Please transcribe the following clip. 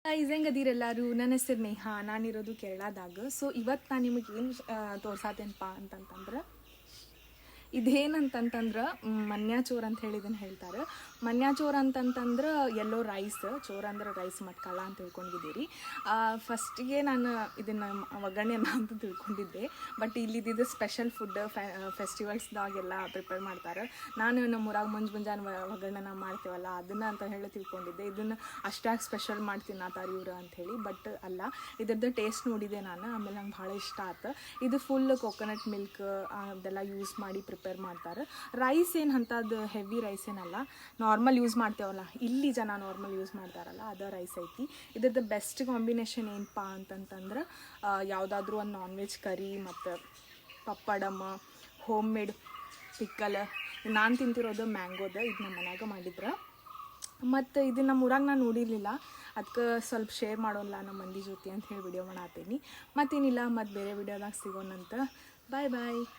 Guys ಹೆಂಗದೀರೆಲ್ಲರೂ, ನನ್ನ ಹೆಸರು Neha, ನಾನಿರೋದು ಕೇರಳದಾಗ. So ಇವತ್ತು ನಾನು ನಿಮಗೆ ಏನು ತೋರ್ಸಾತೇನಪ್ಪ ಅಂತಂತಂದ್ರೆ, ಇದೇನಂತಂತಂದ್ರೆ ಮನ್ಯಾಚೋರ್ ಅಂತ ಹೇಳಿ ಇದನ್ನು ಹೇಳ್ತಾರೆ. ಮನ್ಯಾಚೋರ್ ಅಂತಂತಂದ್ರೆ ಎಲ್ಲೋ ರೈಸ್, ಚೋರ್ ಅಂದ್ರೆ ರೈಸ್ ಮತ್ತು ಕಳ್ಳ ಅಂತ ತಿಳ್ಕೊಂಡಿದ್ದೀರಿ. ಫಸ್ಟಿಗೆ ನಾನು ಇದನ್ನು ಒಗ್ಗರಣೆನ ಅಂತ ತಿಳ್ಕೊಂಡಿದ್ದೆ, ಬಟ್ ಇಲ್ಲಿದ್ದು ಸ್ಪೆಷಲ್ ಫುಡ್ ಫೆಸ್ಟಿವಲ್ಸ್ದಾಗೆಲ್ಲ ಪ್ರಿಪೇರ್ ಮಾಡ್ತಾರೆ. ನಾನು ನಮ್ಮೂರಾಗ ಮುಂಜಾನೆ ಒಗ್ಗರಣೆನ ಮಾಡ್ತೇವಲ್ಲ ಅದನ್ನು ಅಂತ ಹೇಳಿ ತಿಳ್ಕೊಂಡಿದ್ದೆ. ಇದನ್ನು ಅಷ್ಟಾಗಿ ಸ್ಪೆಷಲ್ ಮಾಡಿ ತಿನ್ನತ್ತಾರ ಇವ್ರು ಅಂಥೇಳಿ, ಬಟ್ ಅಲ್ಲ. ಇದ್ರದ್ದು ಟೇಸ್ಟ್ ನೋಡಿದೆ ನಾನು, ಆಮೇಲೆ ನಂಗೆ ಭಾಳ ಇಷ್ಟ ಆಯ್ತು. ಇದು ಫುಲ್ ಕೊಕೊನಟ್ ಮಿಲ್ಕ್ ಅದೆಲ್ಲ ಯೂಸ್ ಮಾಡಿ ಪ್ರಿಪೇರ್ ಮಾಡ್ತಾರೆ. ರೈಸ್ ಏನು ಅಂಥದ್ದು ಹೆವಿ ರೈಸ್ ಏನಲ್ಲ, ನಾರ್ಮಲ್ ಯೂಸ್ ಮಾಡ್ತೇವಲ್ಲ, ಇಲ್ಲಿ ಜನ ನಾರ್ಮಲ್ ಯೂಸ್ ಮಾಡ್ತಾರಲ್ಲ ಅದ ರೈಸ್ ಐತಿ. ಇದ್ರದ್ದು ಬೆಸ್ಟ್ ಕಾಂಬಿನೇಷನ್ ಏನಪ್ಪ ಅಂತಂತಂದ್ರೆ, ಯಾವುದಾದ್ರೂ ಒಂದು ನಾನ್ ವೆಜ್ ಕರಿ ಮತ್ತು ಪಪ್ಪಡಮ್ಮ, ಹೋಮ್ ಮೇಡ್ ಪಿಕ್ಕಲ್. ನಾನು ತಿಂತಿರೋದು ಮ್ಯಾಂಗೋದ, ಇದು ನಮ್ಮ ಮನ್ಯಾಗ ಮಾಡಿದ್ರೆ. ಮತ್ತು ಇದು ನಮ್ಮ ಊರಾಗ ನಾನು ನೋಡಿರಲಿಲ್ಲ, ಅದಕ್ಕೆ ಸ್ವಲ್ಪ ಶೇರ್ ಮಾಡೋಲ್ಲ ನಮ್ಮ ಮಂದಿ ಜೊತೆ ಅಂತ ಹೇಳಿ ವಿಡಿಯೋ ಮಾಡತ್ತೀನಿ. ಮತ್ತೇನಿಲ್ಲ, ಮತ್ತು ಬೇರೆ ವಿಡಿಯೋದಾಗ ಸಿಗೋಣಂತ. ಬಾಯ್ ಬಾಯ್.